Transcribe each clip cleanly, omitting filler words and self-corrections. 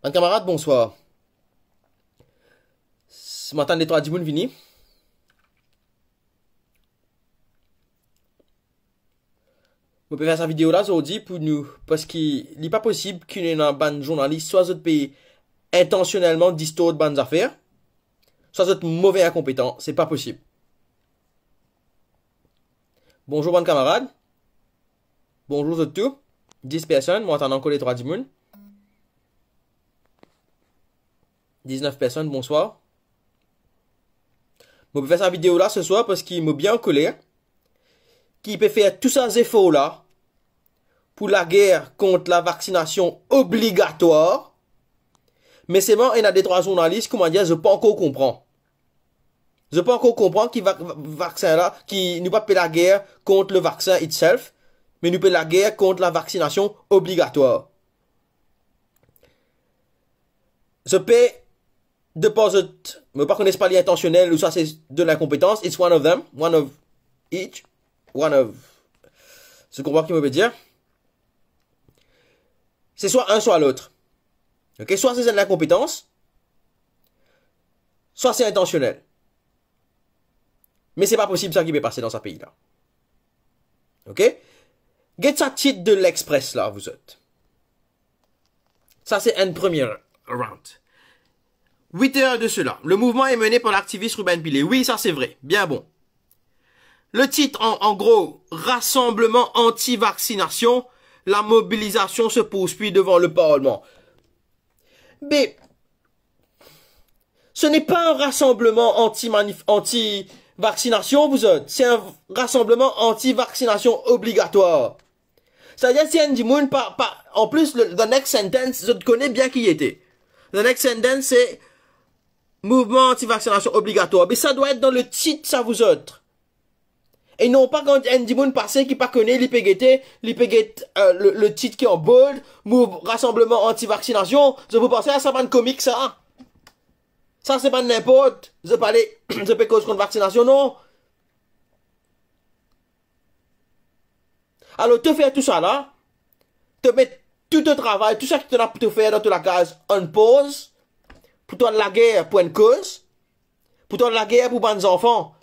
Un camarade, bonsoir. Ce matin, les trois dimoun vini. Je peux faire cette vidéo là aujourd'hui pour nous, parce qu'il n'est pas possible qu'une bande journaliste soit autre pays intentionnellement distord de bonnes affaires, soit autre mauvais incompétent. C'est pas possible. Bonjour, bon camarade. Bonjour, autres tout. 10 personnes, moi, t'en encore les trois dimoun. 19 personnes, bonsoir. Je peux faire cette vidéo là ce soir parce qu'il m'a bien en colère. Qui peut faire tous ces efforts là pour la guerre contre la vaccination obligatoire. Mais c'est bon, il y a des trois journalistes, comment dire, je peux encore comprendre. Je peux encore comprendre qui vaccin là, qui nous pas fait la guerre contre le vaccin itself, mais nous fait la guerre contre la vaccination obligatoire. Je peux de posit, mais pas connaître pas les intentionnels ou ça c'est de l'incompétence. It's one of them, one of each, one of. Ce qu'on voit qui me veut dire. C'est soit un, soit l'autre. Ok, soit c'est de l'incompétence, soit c'est intentionnel. Mais c'est pas possible ça qui peut passer dans ce pays-là. Ok? Get ça titre de l'Express là, vous êtes. Ça c'est un premier round. 8 heures de cela. Le mouvement est mené par l'activiste Ruben Pillet. Oui, ça c'est vrai. Bien bon. Le titre, en gros, rassemblement anti-vaccination, la mobilisation se poursuit devant le Parlement. Mais, ce n'est pas un rassemblement anti-vaccination, vous autres. C'est un rassemblement anti-vaccination obligatoire. C'est-à-dire, si un dimoun, en plus, the next sentence, je connais bien qui il était. The next sentence, c'est mouvement anti-vaccination obligatoire. Mais ça doit être dans le titre, ça vous autres. Et non pas quand un dimoun passé qui pas connaît le titre qui est en bold, rassemblement anti-vaccination, je vous pensez à ça, pas de comique, ça. Ça, c'est pas n'importe. Je peux cause contre vaccination, non. Alors, te faire tout ça là, te mettre tout le travail, tout ça que tu as pour te faire dans toute la case, on pause, pour toi la guerre pour une cause, pour toi la guerre pour bonnes enfants,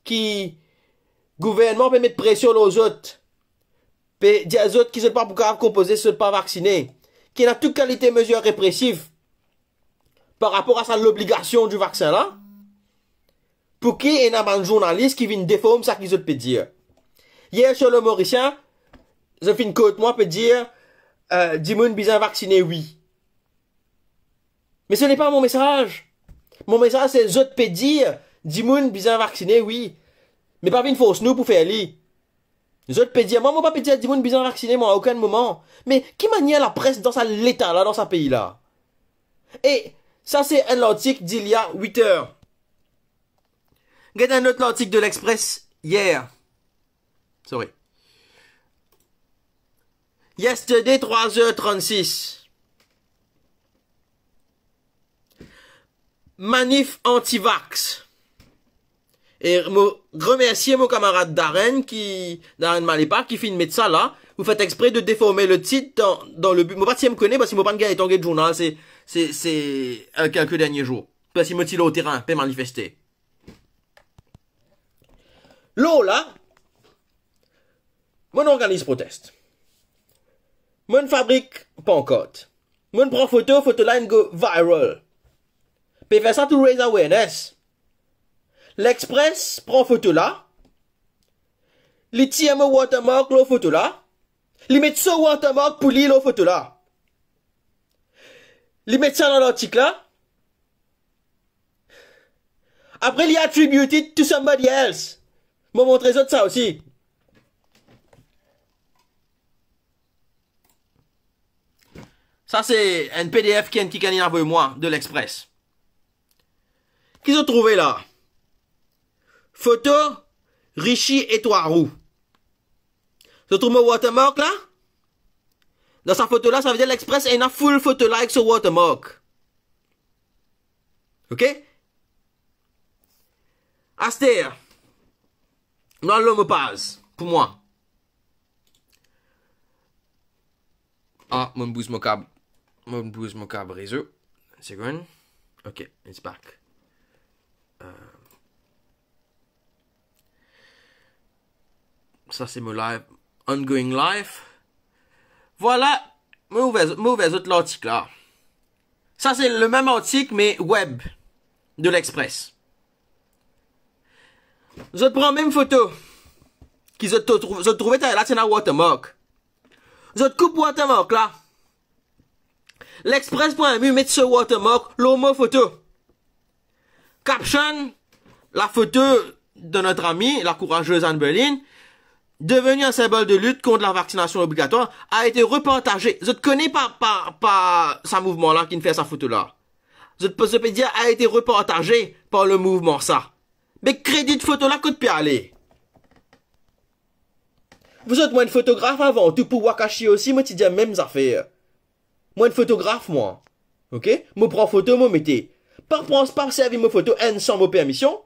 qui, gouvernement peut mettre pression aux autres, peut dire aux autres qui ne sont pas pour composer, ne sont pas vaccinés, qui n'a toute qualité mesures répressives par rapport à ça, l'obligation du vaccin là, pour qui il y a un journaliste qui vient déformer ça qu'ils autres peut dire. Hier sur le Mauricien, je fais une côte, moi, peut dire, Dimoun bien vacciné, oui. Mais ce n'est pas mon message. Mon message, c'est je peux dire, Dimoun bien vacciné, oui. Mais pas une fausse nous pour faire li. Je peux dire, moi, pas dire Dimoun bien vacciné, moi, à aucun moment. Mais qui manie la presse dans l'état, là, dans ce pays-là? Et ça, c'est un article d'il y a 8 heures. Regardez un autre article de l'Express hier. Sorry. Yesterday, 3h36. Manif anti-vax. Et remercier mon camarade Darren Malipa, qui filme de ça là. Vous faites exprès de déformer le titre dans le but. Moi, pas si me connaît, parce que moi, pas de gars est de journal, c'est quelques derniers jours. Parce qu'il me tire au terrain, peut manifester. L'eau là, moi, organise proteste. Moi, fabrique pancarte. Moi, prends photo line go viral. Puis faire ça to raise awareness. L'Express prend photo là. Les tire mon watermark la photo là. Les met sur watermark pour lire la photo là. Les met ça dans l'article là. Après, les attributed to somebody else. Moi, montrer ça aussi. Ça, c'est un PDF qui a envoyé moi de l'Express. Qu'ils ont trouvé là? Photo, Richie et Toirou. Tu trouves mon watermark là? Dans sa photo là, ça veut dire l'Express a une full photo là avec ce watermark. Ok? Aster. Non, l'homme passe. Pour moi. Ah, mon bouge mon câble. Moi, je bouge mon câble réseau. Une seconde. Ok, it's back. Ça, c'est mon live. Ongoing live. Voilà. Mauvais autre l'article là. Ça, c'est le même article, mais web. De l'Express. Je prends même photo. Qui je trouvais là, c'est un watermark. Je coupe watermark là. L'Express.mu met ce watermark, l'homo photo. Caption, la photo de notre amie, la courageuse Anne Boleyn, devenue un symbole de lutte contre la vaccination obligatoire, a été repartagée. Je ne connais pas ce mouvement-là qui ne fait sa photo-là. Je peux dire a été repartagé par le mouvement ça. Mais crédit de photo-là, que de pu aller. Vous êtes moi un photographe avant tout pour Wakashi aussi, moi tu dis même affaire. Moi un photographe moi. Ok? Moi prends photo, moi mettez. Par servir mes photos sans vos permission.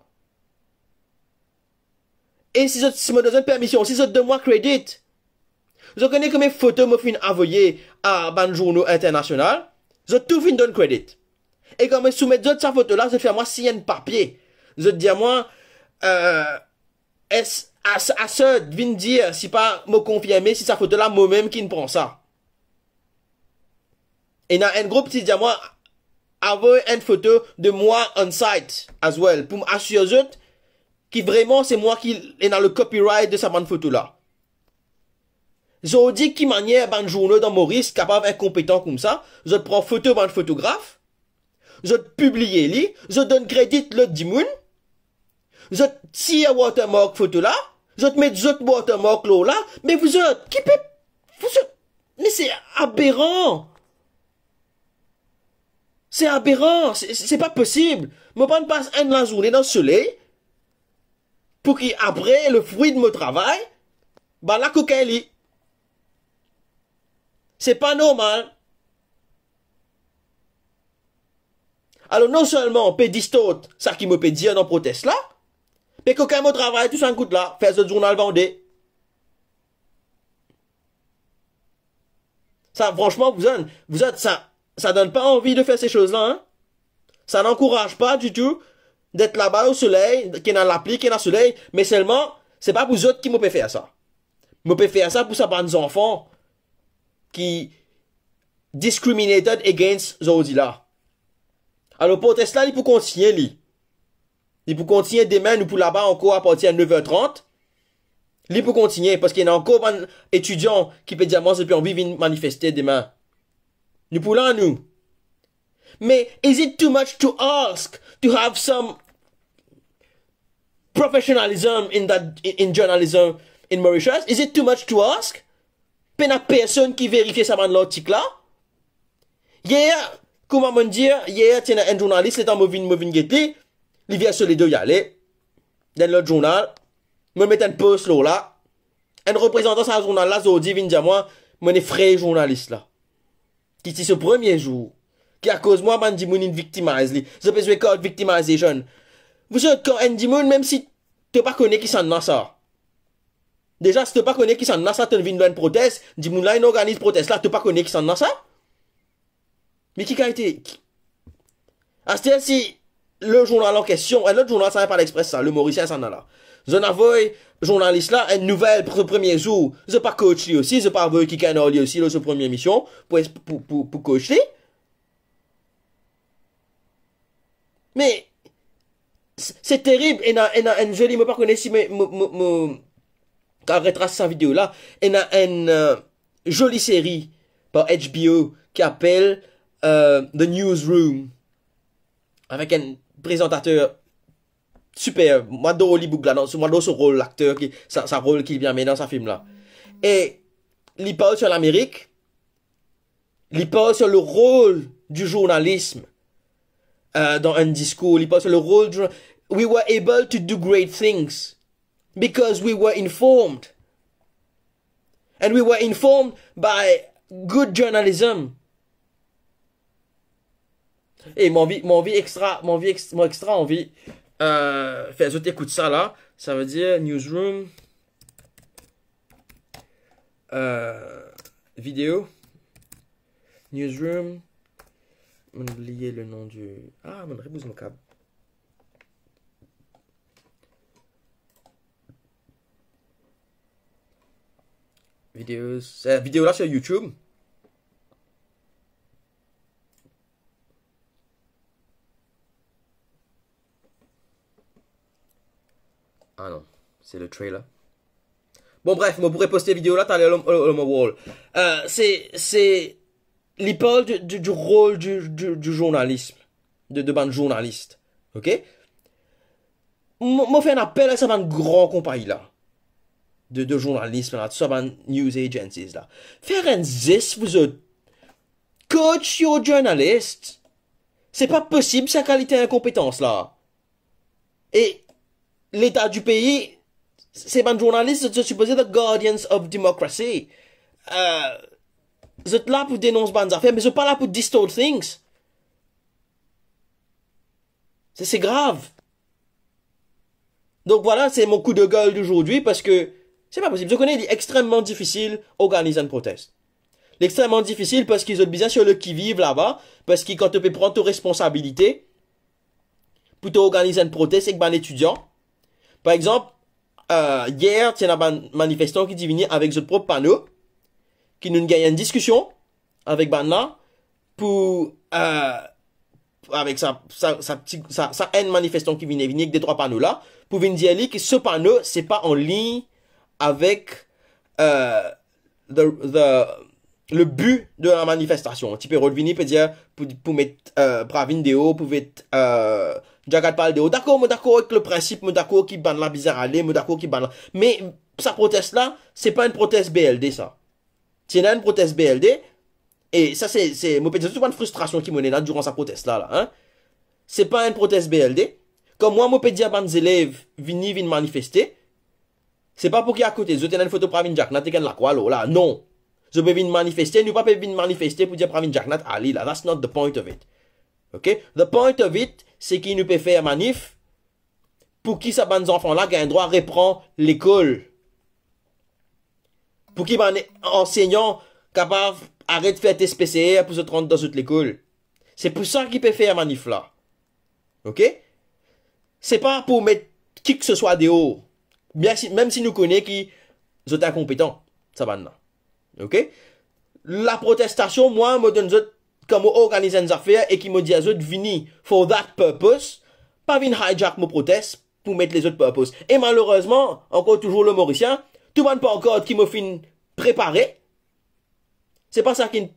Et si je me donne une permission, si je donne moi crédit. Je connais que mes photos me fin envoyer à ban journaux international. Je tout fin donne crédit. Et quand je soumets sa photo là, je fais moi signer un papier. Je dis à moi, à ce vient dire si pas me confirmer si sa photo là moi-même qui ne prend ça. Et dans un groupe qui dit à moi, avoir une photo de moi on site as well pour m'assurer que vraiment c'est moi qui est dans le copyright de sa bande photo là. Je dis qui manière ban journaux dans Maurice capable incompétent comme ça, je prends photo ban photographe, je publie li, je donne crédit le dimoun, je tire watermark photo là, je te mets d'autres watermark là, mais vous êtes qui peut mais c'est aberrant. C'est aberrant, c'est pas possible. Me prendre passe une journée dans le soleil pour qu'après le fruit de mon travail, bah la cocaïne. C'est pas normal. Alors non seulement on peut distorter ça qui me peut dire dans le proteste là, mais cocaïne mon travail tout ça coûte là, faire ce journal vendé. Ça franchement vous êtes ça donne pas envie de faire ces choses-là, hein? Ça n'encourage pas du tout d'être là-bas au soleil, qui est dans l'appli, qui est dans le soleil, mais seulement, c'est pas pour vous autres qui me peut faire ça. Me peut faire ça pour ça par des enfants qui discriminated against Zodi là. Alors, pour test là, il peut continuer, lui. Il peut continuer demain, nous pour là-bas encore à partir de 9h30. Il peut continuer, parce qu'il y a encore un étudiant qui peut dire, moi, j'ai plus envie de manifester demain. Nous pouvons nous. Mais is it too much to ask to have some professionalism in journalism in Mauritius? Is it too much to ask? Pena personne qui vérifie ça dans l'article là. Hier, comment me dire, hier, tiens, un journaliste, est en moving getty, il vient sur les deux y aller, dans l'autre journal, me met un post là, un représentant de ce journal là, Zodi, vient dire moi, mon frère journaliste là. Qui est ce premier jour, qui à cause moi, man, dit mon victimise li. Je peux record victimization. Vous savez, quand on dit mon, même si tu pas connais qui s'en a ça. Déjà, si tu pas connais qui s'en a ça, tu viens d'une proteste, dit mon là, il organise proteste là, tu pas connais qui s'en a ça. Mais qui a été, c'est-à-dire si le journal en question, et l'autre journal, ça n'est pas l'Express ça, le Mauricien s'en a là. Je n'avais journaliste là, une nouvelle pour ce premier jour. Je pas coach lui aussi, je pas avoué qui a lui aussi, là, ce premier mission, pour coacher. Mais, c'est terrible, et je ne me pas connais si quand retrace sa vidéo là, il y a une jolie série par HBO qui appelle The Newsroom, avec un présentateur super, moi d'Oli Bougla, moi dans ce rôle, l'acteur, sa rôle qu'il vient mettre dans sa film là. Et, il parle sur l'Amérique, il parle sur le rôle du journalisme, dans un discours, il parle sur le rôle du we were able to do great things, because we were informed. And we were informed by good journalism. Et mon extra envie, faire autre écoute ça là, ça veut dire newsroom, vidéo, newsroom, On a oublié le nom du... Ah, on rebousse mon câble. Vidéos... Cette vidéo-là sur YouTube. Ah non, c'est le trailer. Bon bref, on pourrait poster vidéo là, t'as le wall. C'est l'épaule du rôle du journalisme, de bande journaliste, ok? Moi fait un appel à cette grande compagnie là, de journalisme là, de cette news agencies là. Faire un zis, vous êtes coach your journalist. C'est pas possible sa qualité d'incompétence là. Et l'état du pays, ces bandes journalistes sont supposés the guardians of democracy. Vous êtes là pour dénoncer bandes affaires, mais vous n'êtes pas là pour distort things. C'est grave. Donc voilà, c'est mon coup de gueule d'aujourd'hui parce que c'est pas possible. Je connais, il est extrêmement difficile d'organiser une proteste. L'extrêmement difficile parce qu'ils ont besoin sur le qui-vive là-bas, parce que quand tu peux prendre tes responsabilités pour organiser une proteste avec un étudiant. Par exemple, hier, il y a un manifestant qui dit venir avec son propre panneau, qui nous gagne une discussion avec Banna pour, avec sa haine manifestant qui venait avec des trois panneaux là, pour venir dire que ce panneau, c'est pas en ligne avec, le but de la manifestation. Tu peux revenir pour dire, pour mettre, pour vidéo, pour mettre, Jagat parle de d'accord, moi d'accord avec le principe, moi d'accord qui ban la bizarre aller, moi d'accord qui ban la... Mais sa proteste là, c'est pas une proteste BLD ça. C'est une proteste BLD et ça c'est moi peut-être une frustration qui me là durant sa proteste là hein. C'est pas une proteste BLD. Comme moi peut dire bandes élèves viennent manifester. C'est pas pour qu'il y a à côté, je tiens une photo Pravin Jacknat et la quoi là, non. Je peux venir manifester, nous pas venir manifester pour dire Pravin Jacknat allez là, that's not the point of it. OK? The point of it, c'est qu'il nous peut faire manif pour qui sa bande enfants là gagne droit à reprendre l'école. Pour qui un enseignant capable arrête de faire test PCR pour se rendre dans toute l'école. C'est pour ça qu'il peut faire manif là. OK? C'est pas pour mettre qui que ce soit dehors. Même si nous connaissons qui sont incompétents, ça bande là. OK? La protestation, moi, me donne comme organiser une affaire et qui me dit à eux de venir for that purpose, pas venir hijack mon proteste pour mettre les autres purposes. Et malheureusement, encore toujours le Mauricien, tout le monde pas encore qui me fin préparer. C'est pas ça qui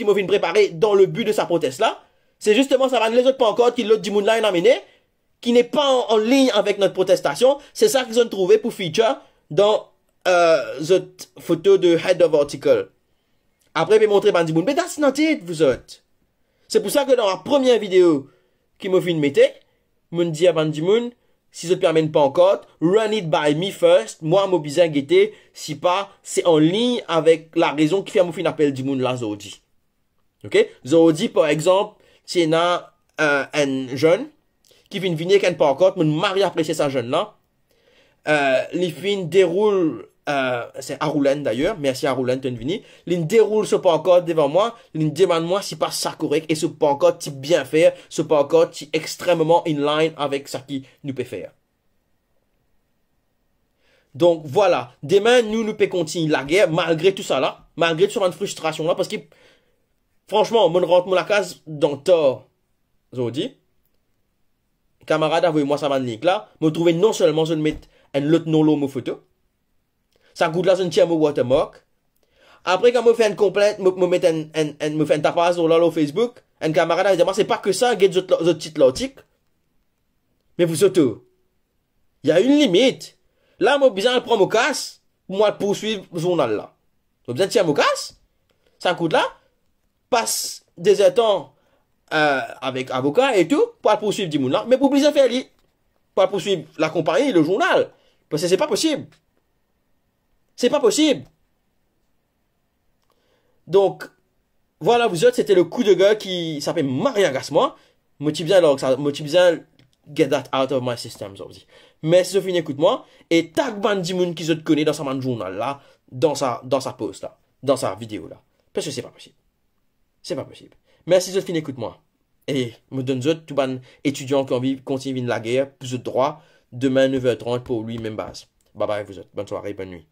me fin préparer dans le but de sa proteste là. C'est justement ça va les autres pas encore qui l'autre du monde là amené, qui n'est pas en ligne avec notre protestation. C'est ça qu'ils ont trouvé pour feature dans cette photo de head of article. Après, il montrer Bandimoun. Mais that's not it, vous autres. C'est pour ça que dans la première vidéo qui me filme, me dit à Bandimoun, si je ne permets pas encore, run it by me first. Moi, je besoin guetter, si pas, c'est en ligne avec la raison qui fait mon fin appel du monde là, Zodi. Ok? Zodi, par exemple, c'est un jeune qui vient venir qu'un pas encore, me marie apprécier sa jeune là. Les fins déroulent, c'est Aroulen d'ailleurs, merci Aroulen de venir. Il déroule ce pas encore devant moi, il demande moi si pas ça correct et ce pas encore tu bien faire, ce pas encore tu extrêmement in line avec ce qui nous peut faire. Donc voilà, demain nous peut continuer la guerre malgré tout ça là, malgré toute cette frustration là parce que franchement, mon rentre la case dans tort. Aujourd'hui, camarade envoyez-moi ça link là, me trouver non seulement je mettre un autre non mon photo. Ça coûte là, je tiens mon watermark. Après, quand je fais une complète, me fais un tapage sur là, Facebook, un camarade, il dit, c'est pas que ça, get the titre l'article. Mais vous autres, il y a une limite. Là, moi, besoin de prendre mon casse, pour moi, poursuivre le journal là. J'ai besoin de tirer mon casse. Ça coûte là, passe des temps, avec avocat et tout, pour poursuivre du monde là. Mais pour besoin de faire, pour poursuivre la compagnie, le journal. Parce que c'est pas possible. C'est pas possible. Donc, voilà, vous autres, c'était le coup de gueule qui s'appelle Maria Gasmo. Moi, tu bien get that out of my system, aujourd'hui. Mais si Sophie écoute-moi, et tag Bandimoun qui se connaît dans sa man journal là, dans sa post là, dans sa vidéo là. Parce que c'est pas possible. C'est pas possible. Merci Sophie écoute-moi. Et me donne autres, tout ban étudiant qui ont envie de continuer la guerre, plus de droit, demain 9h30 pour lui, même base. Bye bye vous autres. Bonne soirée, bonne nuit.